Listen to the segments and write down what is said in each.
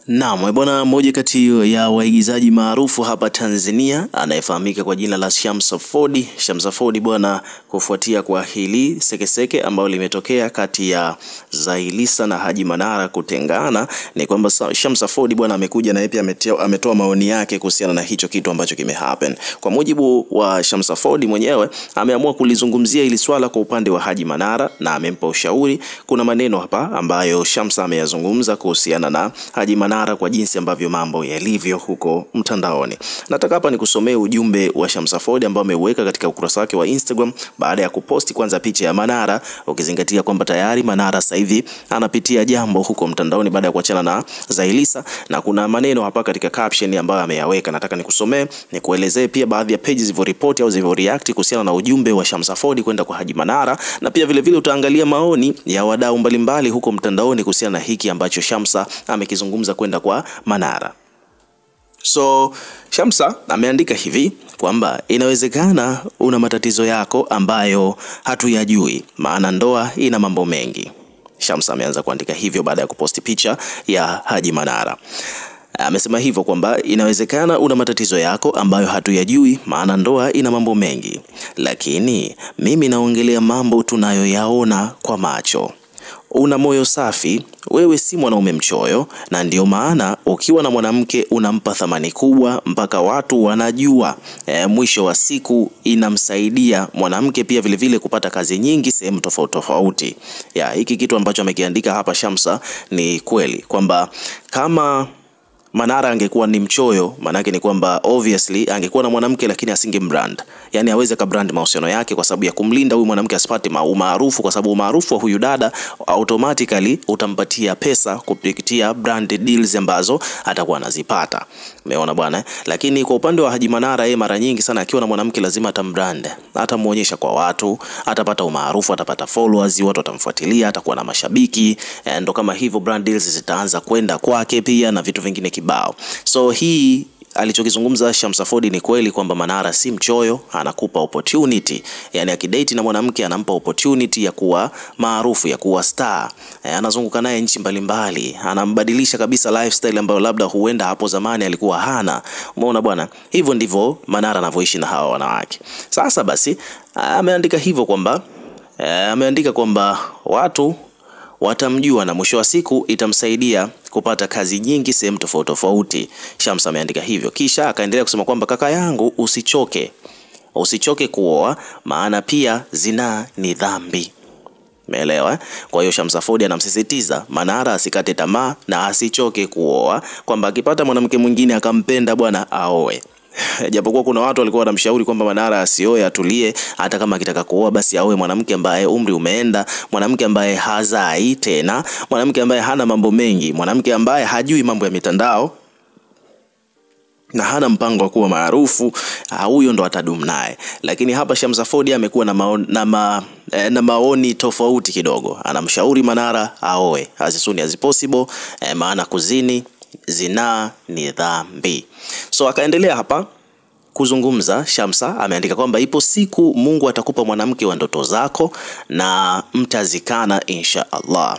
Naam, bwana, mmoja kati ya waigizaji maarufu hapa Tanzania anayefahamika kwa jina la Shamsa Ford. Shamsa Ford bwana, kufuatia kwa hili sekeseke ambalo limetokea kati ya Zailisa na Haji Manara kutengana, ni kwamba Shamsa Ford bwana amekuja na yeye pia ametoa maoni yake kuhusiana na hicho kitu ambacho kimehappen. Kwa mujibu wa Shamsa Ford mwenyewe, ameamua kulizungumzia hili swala kwa upande wa Haji Manara na amempa ushauri. Kuna maneno hapa ambayo Shamsa ameyazungumza kuhusiana na Haji Manara kwa jinsi ambavyo mambo yalivyo huko mtandaoni. Nataka hapa nikusomee ujumbe wa Shamsa Ford ambao ameuweka katika ukurasa wake wa Instagram baada ya kuposti kwanza picha ya Manara, ukizingatia kwamba tayari Manara sasa hivi anapitia jambo huko mtandaoni baada ya kuachana na Zailisa, na kuna maneno hapa katika caption ambayo ameyaweka. Nataka nikusomee, nikuelezee pia baadhi ya pages zilivyoreport au zilivyoreact kuhusiana na ujumbe wa Shamsa Ford kwenda kwa Haji Manara, na pia vile vile utaangalia maoni ya wadau mbalimbali huko mtandaoni kuhusiana na hiki ambacho Shamsa amekizungumza kwenda kwa Manara. So Shamsa ameandika hivi kwamba inawezekana una matatizo yako ambayo hatuyajui, maana ndoa ina mambo mengi. Shamsa ameanza kuandika hivyo baada ya kuposti picha ya Haji Manara. Amesema hivyo kwamba inawezekana una matatizo yako ambayo hatuyajui, maana ndoa ina mambo mengi, lakini mimi naongelea mambo tunayoyaona kwa macho. Una moyo safi, wewe si mwanaume mchoyo, na ndio maana ukiwa na mwanamke unampa thamani kubwa mpaka watu wanajua. Mwisho wa siku inamsaidia mwanamke pia vile vile kupata kazi nyingi sehemu tofauti tofauti. Hiki kitu ambacho amekiandika hapa Shamsa ni kweli kwamba kama Manara angekuwa ni mchoyo, manake ni kwamba obviously angekuwa na mwanamke lakini asingembrand. Yani aweze kabrand mahusiano yake kwa sababu ya kumlinda huyu mwanamke asipate umaarufu, kwa sababu umaarufu wa huyu dada automatically utampatia pesa kupitia brand deals ambazo atakuwa anazipata. Umeona bwana? Lakini kwa upande wa Haji Manara, yeye mara nyingi sana akiwa na mwanamke lazima atambrand. Atamuonyesha kwa watu, atapata umaarufu, atapata followers, watu watamfuatilia, atakuwa na mashabiki, ndo kama hivyo brand deals zitaanza kwenda kwake pia na vitu vingine kibao. So hii alichokizungumza Shamsa Ford ni kweli kwamba Manara si mchoyo, anakupa opportunity. Yani akidate na mwanamke anampa opportunity ya kuwa maarufu, ya kuwa star. Anazunguka naye nchi mbalimbali, anambadilisha kabisa lifestyle ambayo labda huenda hapo zamani alikuwa hana. Umeona bwana? Hivyo ndivyo Manara anavyoishi na hawa wanawake. Sasa basi ameandika hivyo kwamba watu watamjua na mwisho wa siku itamsaidia kupata kazi nyingi sehemu tofauti tofauti. Shamsa ameandika hivyo, kisha akaendelea kusema kwamba kaka yangu, usichoke kuoa, maana pia zinaa ni dhambi. Umeelewa? Kwa hiyo Shamsa Ford anamsisitiza Manara asikate tamaa na asichoke kuoa, kwamba akipata mwanamke mwingine akampenda bwana aoe. Japokuwa kuna watu walikuwa wanamshauri kwamba Manara asioe, atulie, hata kama akitaka kuoa basi aoe mwanamke ambaye umri umeenda, mwanamke ambaye hazai tena, mwanamke ambaye hana mambo mengi, mwanamke ambaye hajui mambo ya mitandao na hana mpango wa kuwa maarufu. Huyo ndo atadumu naye. Lakini hapa Shamsa Ford amekuwa na maoni tofauti kidogo. Anamshauri Manara aoe as soon as possible, maana kuzini zinaa ni dhambi. So akaendelea hapa kuzungumza. Shamsa ameandika kwamba ipo siku Mungu atakupa mwanamke wa ndoto zako na mtazikana insha Allah.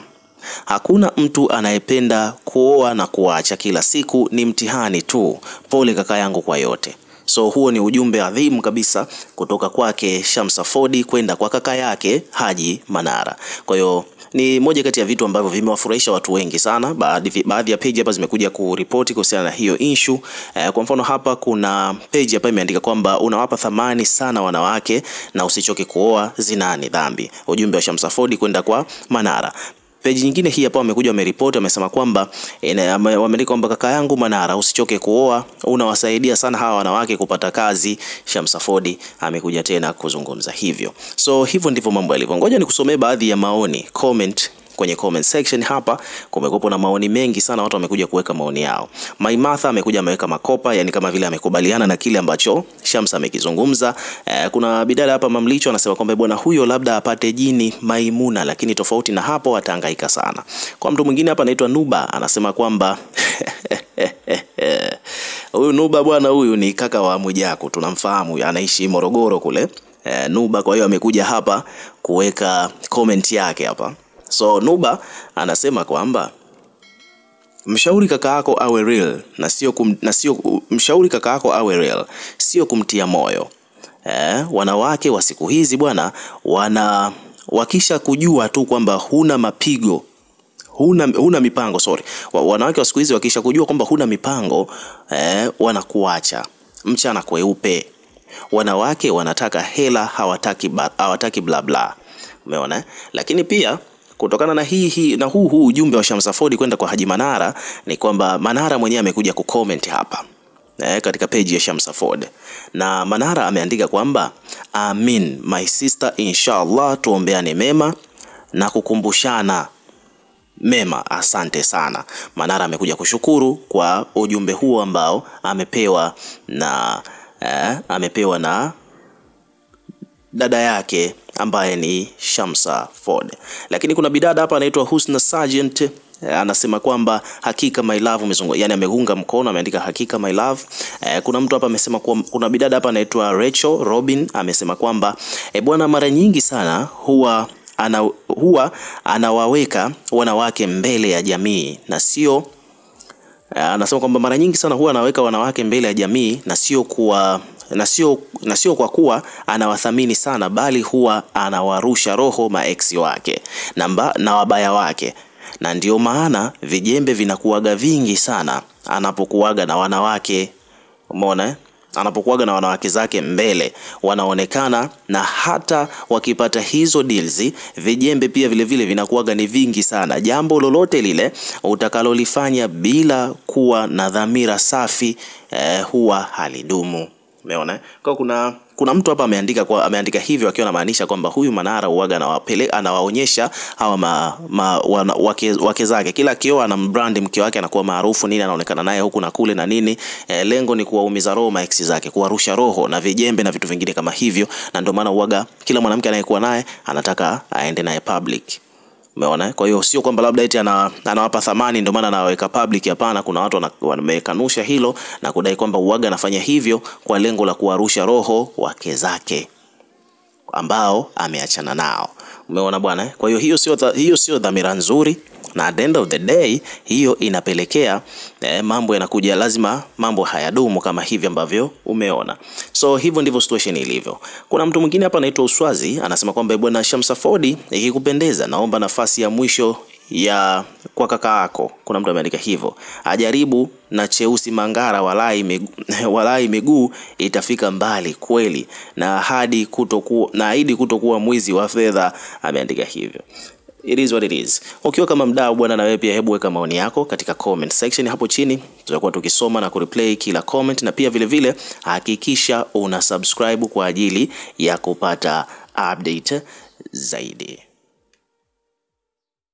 Hakuna mtu anayependa kuoa na kuacha, kila siku ni mtihani tu. Pole kaka yangu kwa yote. So huo ni ujumbe adhimu kabisa kutoka kwake Shamsa Ford kwenda kwa kaka yake Haji Manara. Kwa hiyo ni moja kati ya vitu ambavyo vimewafurahisha watu wengi sana. Baadhi ya page hapa zimekuja kuripoti kuhusiana na hiyo issue. Kwa mfano hapa kuna page hapa imeandika kwamba unawapa thamani sana wanawake na usichoke kuoa, zinaa ni dhambi. Ujumbe wa Shamsa Ford kwenda kwa Manara. Page nyingine hii hapa wamekuja wameripoti, wamesema kwamba wameandika kwamba kaka yangu Manara, usichoke kuoa, unawasaidia sana hawa wanawake kupata kazi. Shamsa Ford amekuja tena kuzungumza hivyo. So hivyo ndivyo mambo yalivyo. Ngoja nikusomee baadhi ya maoni kwenye comment section hapa. Kumekuwa na maoni mengi sana, watu wamekuja kuweka maoni yao. Maimartha amekuja ameweka makopa, yani kama vile amekubaliana na kile ambacho Shamsa amekizungumza. Kuna bidada hapa Mamlicho anasema kwamba bwana huyo labda apate jini Maimuna, lakini tofauti na hapo atahangaika sana. Kwa mtu mwingine hapa anaitwa Nuba anasema kwamba huyu Nuba bwana, huyu ni kaka wa Mwijaku, tunamfahamu, anaishi Morogoro kule. Nuba kwa hiyo amekuja hapa kuweka comment yake hapa. So Nuba anasema kwamba Mshauri kaka yako awe real na sio mshauri kaka yako awe real, sio kumtia moyo. Wanawake wa siku hizi bwana, wakisha kujua tu kwamba huna mapigo, huna mipango, wanawake wa siku hizi wakisha kujua kwamba huna mipango, wanakuacha mchana kweupe. Wanawake wanataka hela, hawataki bla bla. Umeona? Lakini pia kutokana na huu ujumbe wa Shamsa Ford kwenda kwa Haji Manara, ni kwamba Manara mwenyewe amekuja kucomment hapa katika page ya Shamsa Ford, na Manara ameandika kwamba amin my sister, inshallah tuombeane mema na kukumbushana mema, asante sana. Manara amekuja kushukuru kwa ujumbe huo ambao amepewa na dada yake ambaye ni Shamsa Ford. Lakini kuna bidada hapa anaitwa Husna Sergeant, anasema kwamba hakika my love umezunguka, yani ameunga mkono, ameandika hakika my love. Kuna mtu hapa amesema kuna bidada hapa anaitwa Rachel Robin, amesema kwamba bwana, mara nyingi sana huwa anawaweka wanawake mbele ya jamii na sio, anasema kwamba mara nyingi sana huwa anaweka wanawake mbele ya jamii na sio kwa kuwa anawathamini sana, bali huwa anawarusha roho maeksi wake na wabaya wake, na ndio maana vijembe vinakuwaga vingi sana anapokuwaga na wanawake. Umeona? Anapokuwaga na wanawake zake mbele wanaonekana, na hata wakipata hizo deals, vijembe pia vile vinakuwaga ni vingi sana. Jambo lolote lile utakalolifanya bila kuwa na dhamira safi huwa halidumu. Umeona? Kwa kuna mtu hapa ameandika hivyo akiwa anamaanisha kwamba huyu Manara huaga anawaonyesha hawa wake zake, kila kio ana brand mke wake anakuwa maarufu nini, anaonekana naye huku na kule na nini. Lengo ni kuwaumiza roho maex zake, kuwarusha roho na vijembe na vitu vingine kama hivyo, na ndio maana huaga kila mwanamke anayekuwa naye anataka aende naye public. Umeona? Kwa hiyo sio kwamba labda eti anawapa thamani ndio maana anaweka public. Hapana, kuna watu wamekanusha hilo na kudai kwamba uaga anafanya hivyo kwa lengo la kuwarusha roho wake zake ambao ameachana nao. Umeona bwana? Kwa hiyo hiyo sio dhamira nzuri, na at the end of the day hiyo inapelekea mambo yanakuja, lazima mambo hayadumu kama hivi ambavyo umeona. So hivyo ndivyo situation ilivyo. Kuna mtu mwingine hapa anaitwa Uswazi, anasema kwamba bwana Shamsa Ford, ikikupendeza naomba nafasi ya mwisho kwa kaka yako. Kuna mtu ameandika hivyo, ajaribu na Cheusi Mangara, walai miguu itafika mbali kweli, na ahidi kutokuwa mwizi wa fedha. Ameandika hivyo. It is what it is. Ukiwa kama mdau bwana, na wewe pia hebu weka maoni yako katika comment section hapo chini, tutakuwa tukisoma na kureplay kila comment, na pia vile hakikisha una subscribe kwa ajili ya kupata update zaidi.